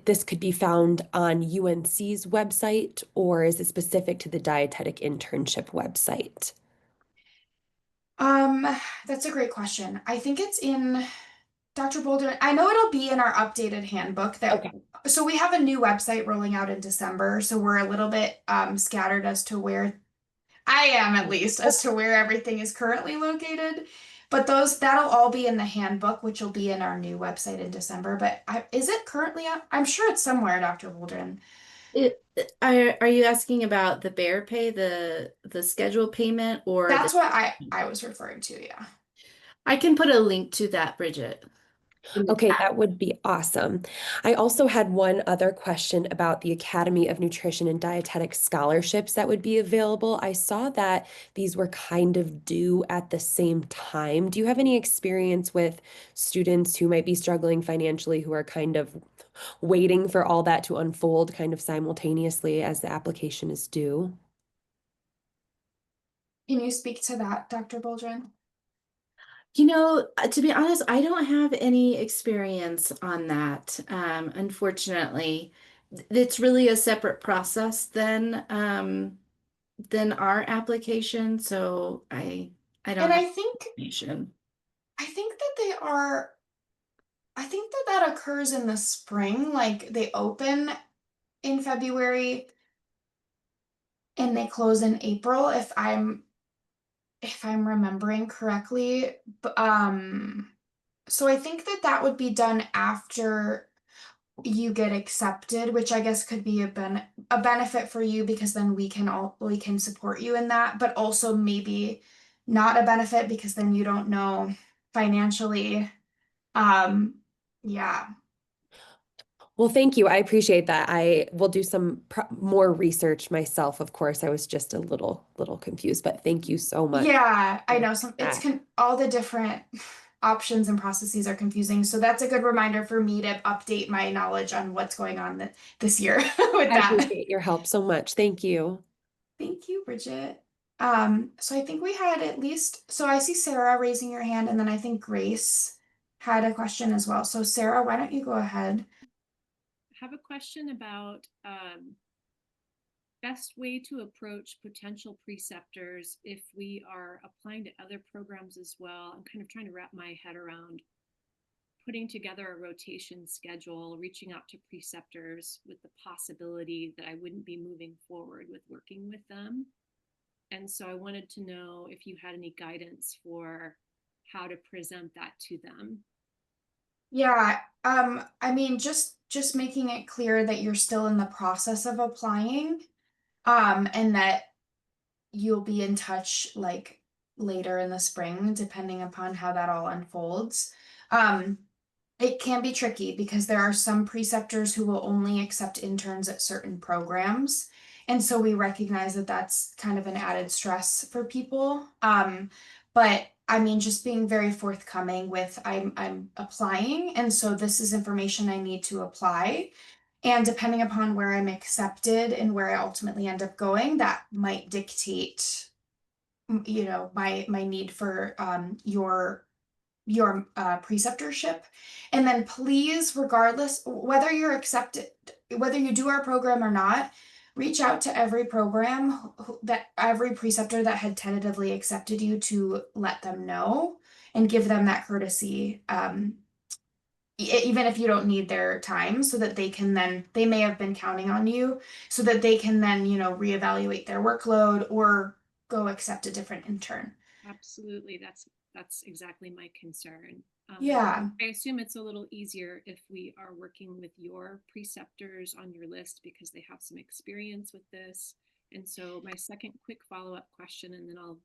This could be found on UNC's website, or is it specific to the Dietetic internship website? Um, that's a great question. I think it's in Dr. Boulder. I know it'll be in our updated handbook Okay. so we have a new website rolling out in December, so we're a little bit scattered as to where I am at least as to where everything is currently located. But that'll all be in the handbook, which will be in our new website in December. But is it currently up? I'm sure it's somewhere, Dr. Waldron. Are you asking about the bear pay, the schedule payment, or That's the? what I was referring to, yeah. I can put a link to that, Bridget, in the Okay, chat. that would be awesome. I also had one other question about the Academy of Nutrition and Dietetic scholarships that would be available. I saw that these were kind of due at the same time. Do you have any experience with students who might be struggling financially who are kind of waiting for all that to unfold kind of simultaneously as the application is due? Can you speak to that, Dr. Boldrin? To be honest, I don't have any experience on that, unfortunately. It's really a separate process than our application, so I don't And have I think information. I think that they are I think that that occurs in the spring, like they open in February and they close in April if I'm remembering correctly. So I think that that would be done after you get accepted, which I guess could be a benefit for you because then we can support you in that, but also maybe not a benefit because then you don't know financially. Um, yeah. Well, thank you. I appreciate that. I will do some more research myself. Of course, I was just a little confused, but thank you so much Yeah, I for know that. all the different options and processes are confusing. So that's a good reminder for me to update my knowledge on what's going on this year with I that. appreciate your help so much. Thank you. Thank you, Bridget. So I think we had at least, so I see Sarah raising your hand, and then I think Grace had a question as well. So Sarah, why don't you go ahead? Have a question about best way to approach potential preceptors if we are applying to other programs as well. I'm kind of trying to wrap my head around putting together a rotation schedule, reaching out to preceptors with the possibility that I wouldn't be moving forward with working with them. And so I wanted to know if you had any guidance for how to present that to them. Yeah, I mean, just making it clear that you're still in the process of applying, and that you'll be in touch like later in the spring, depending upon how that all unfolds. Um, it can be tricky because there are some preceptors who will only accept interns at certain programs. And so we recognize that that's kind of an added stress for people. But I mean, just being very forthcoming with I'm applying, and so this is information I need to apply. And depending upon where I'm accepted and where I ultimately end up going, that might dictate, my need for your preceptorship. And then please, regardless whether you're accepted, whether you do our program or not, reach out to every program that every preceptor that had tentatively accepted you to let them know and give them that courtesy. Even if you don't need their time, so that they may have been counting on you, so that they can then reevaluate their workload or go accept a different intern. Absolutely, that's exactly my concern. Yeah. I assume it's a little easier if we are working with your preceptors on your list because they have some experience with this. And so my second quick follow-up question, and then I'll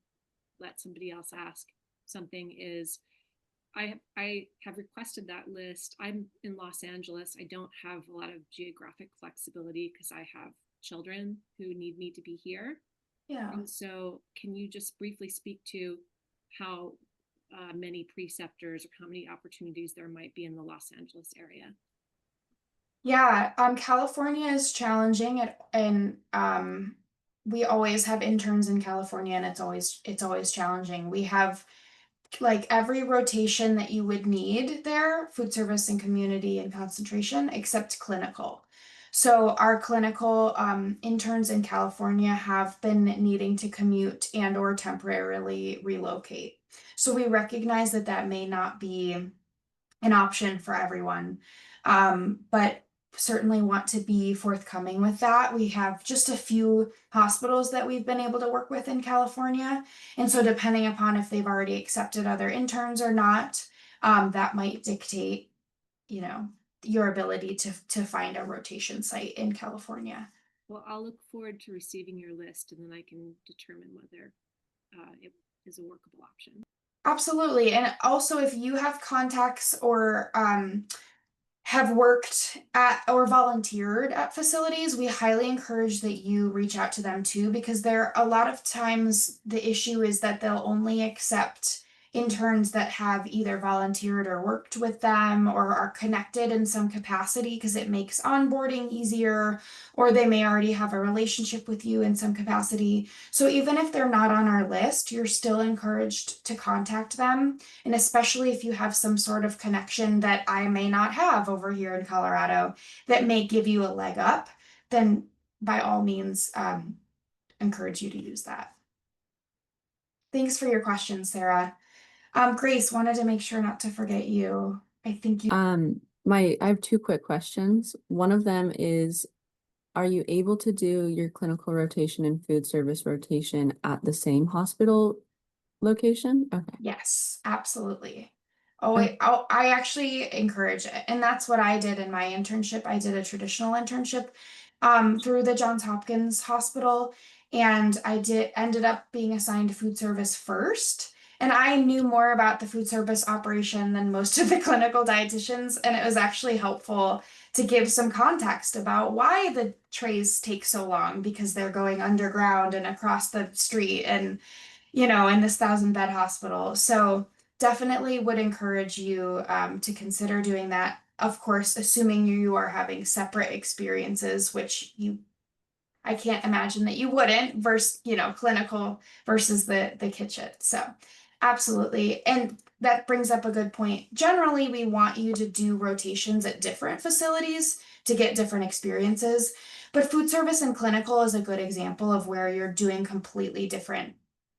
let somebody else ask something, is I have requested that list. I'm in Los Angeles. I don't have a lot of geographic flexibility because I have children who need me to be here. Yeah. And so can you just briefly speak to how many preceptors or how many opportunities there might be in the Los Angeles area? Yeah, California is challenging and we always have interns in California, and it's always challenging. We have like every rotation that you would need there, food service and community and concentration, except clinical. So our clinical interns in California have been needing to commute and or temporarily relocate. So we recognize that that may not be an option for everyone. But certainly want to be forthcoming with that. We have just a few hospitals that we've been able to work with in California. And so depending upon if they've already accepted other interns or not, that might dictate, your ability to find a rotation site in California. Well, I'll look forward to receiving your list, and then I can determine whether it is a workable option. Absolutely. And also if you have contacts or have worked at or volunteered at facilities, we highly encourage that you reach out to them too, because there a lot of times the issue is that they'll only accept interns that have either volunteered or worked with them or are connected in some capacity because it makes onboarding easier, or they may already have a relationship with you in some capacity. So even if they're not on our list, you're still encouraged to contact them. And especially if you have some sort of connection that I may not have over here in Colorado that may give you a leg up, then by all means, encourage you to use that. Thanks for your question, Sarah. Grace, wanted to make sure not to forget you. I think you. I have two quick questions. One of them is, are you able to do your clinical rotation and food service rotation at the same hospital location? Okay. Yes, absolutely. Oh, Okay. I actually encourage it. And that's what I did in my internship. I did a traditional internship through the Johns Hopkins Hospital. And ended up being assigned food service first. And I knew more about the food service operation than most of the clinical dietitians. And it was actually helpful to give some context about why the trays take so long because they're going underground and across the street and in this 1,000-bed hospital. So definitely would encourage you to consider doing that. Of course, assuming you are having separate experiences, which I can't imagine that you wouldn't, versus, clinical versus the kitchen. So absolutely. And that brings up a good point. Generally, we want you to do rotations at different facilities to get different experiences. But food service and clinical is a good example of where you're doing completely different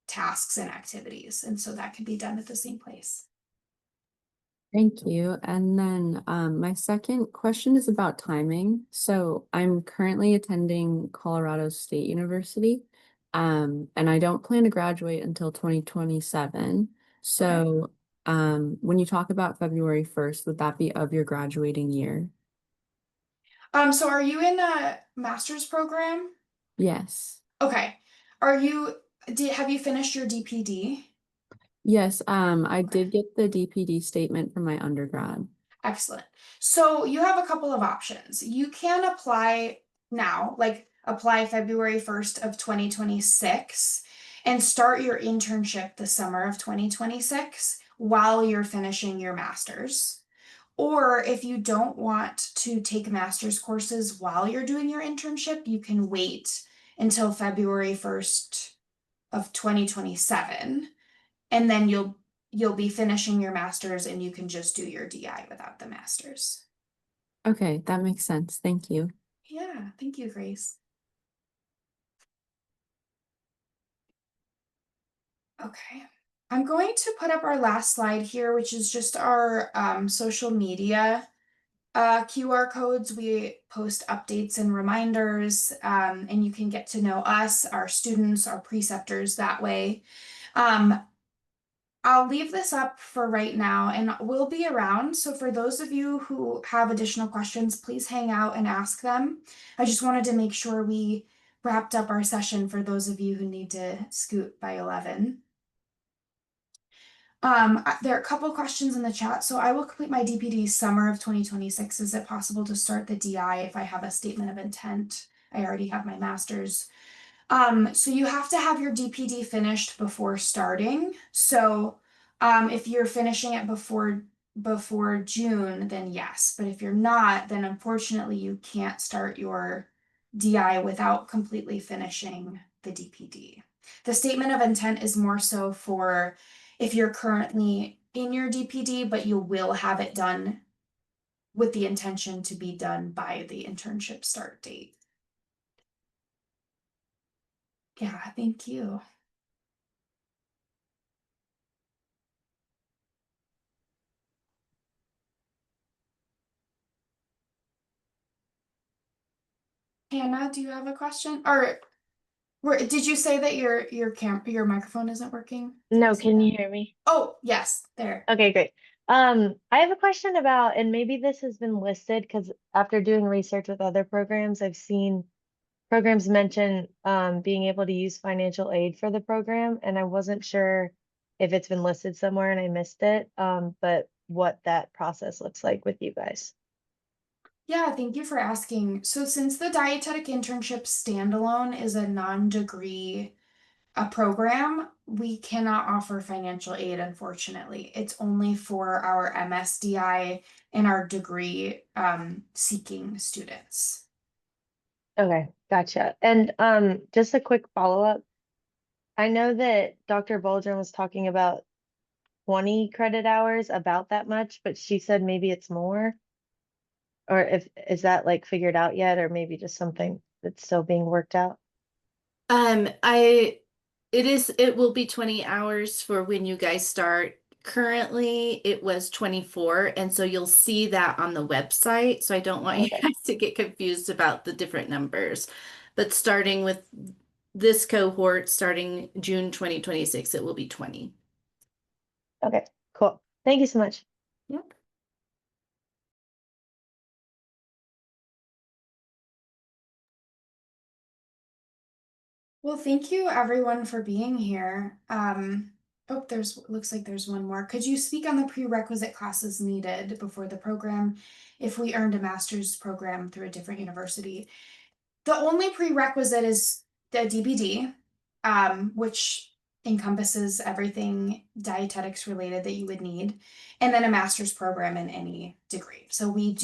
tasks and activities. And so that can be done at the same place. Thank you. And then my second question is about timing. So I'm currently attending Colorado State University, and I don't plan to graduate until 2027. So when you talk about February 1st, would that be of your graduating year? So are you in a master's program? Yes. Okay. Have you finished your DPD? Yes, I Okay. did get the DPD statement from my undergrad. Excellent. So you have a couple of options. You can apply now, like apply February 1st of 2026 and start your internship the summer of 2026 while you're finishing your master's. Or if you don't want to take master's courses while you're doing your internship, you can wait until February 1st of 2027, and then you'll be finishing your master's and you can just do your DI without the master's. Okay, that makes sense. Thank you. Yeah, thank you, Grace. Okay. I'm going to put up our last slide here, which is just our social media QR codes. We post updates and reminders, and you can get to know us, our students, our preceptors that way. I'll leave this up for right now and we'll be around. So for those of you who have additional questions, please hang out and ask them. I just wanted to make sure we wrapped up our session for those of you who need to scoot by 11. There are a couple questions in the chat. So I will complete my DPD summer of 2026. Is it possible to start the DI if I have a statement of intent? I already have my master's. So you have to have your DPD finished before starting. So if you're finishing it before June, then yes. But if you're not, then unfortunately you can't start your DI without completely finishing the DPD. The statement of intent is more so for if you're currently in your DPD, but you will have it done with the intention to be done by the internship start date. Yeah, thank you. Hannah, do you have a question? Or did you say that your microphone isn't working? Did No, say can that? you hear me? Oh, yes, there. Okay, great. I have a question about, and maybe this has been listed because after doing research with other programs, I've seen programs mention being able to use financial aid for the program, and I wasn't sure if it's been listed somewhere and I missed it, but what that process looks like with you guys. Yeah, thank you for asking. So since the dietetic internship standalone is a non-degree a program, we cannot offer financial aid, unfortunately. It's only for our MSDI and our degree seeking students. Okay, gotcha. And just a quick follow-up. I know that Dr. Boldrin was talking about 20 credit hours, about that much, but she said maybe it's more. Or if is that like figured out yet, or maybe just something that's still being worked out? It will be 20 hours for when you guys start. Currently, it was 24, and so you'll see that on the website. So I don't want you Okay. guys to get confused about the different numbers. But starting with this cohort, starting June 2026, it will be 20. Okay, cool. Thank you so much. Yep. Well, thank you everyone for being here. Oh, looks like there's one more. Could you speak on the prerequisite classes needed before the program if we earned a master's program through a different university? The only prerequisite is the DBD, which encompasses everything dietetics related that you would need, and then a master's program in any degree. So we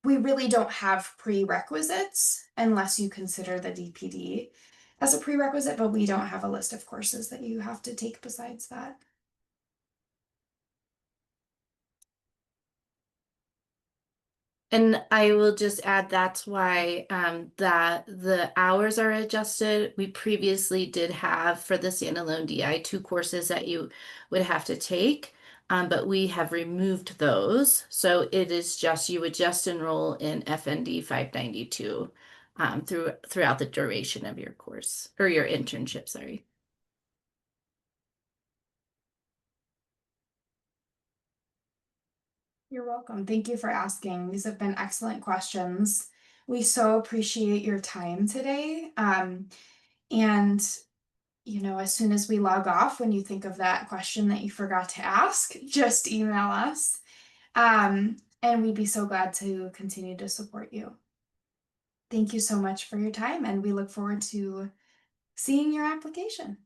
really don't have prerequisites unless you consider the DPD as a prerequisite, but we don't have a list of courses that you have to take besides that. And I will just add that's why that the hours are adjusted. We previously did have for the standalone DI 2 courses that you would have to take, but we have removed those. So it is just you would just enroll in FND 592 throughout the duration of your course or your internship, sorry. You're welcome. Thank you for asking. These have been excellent questions. We so appreciate your time today. And as soon as we log off, when you think of that question that you forgot to ask, just email us. And we'd be so glad to continue to support you. Thank you so much for your time, and we look forward to seeing your application.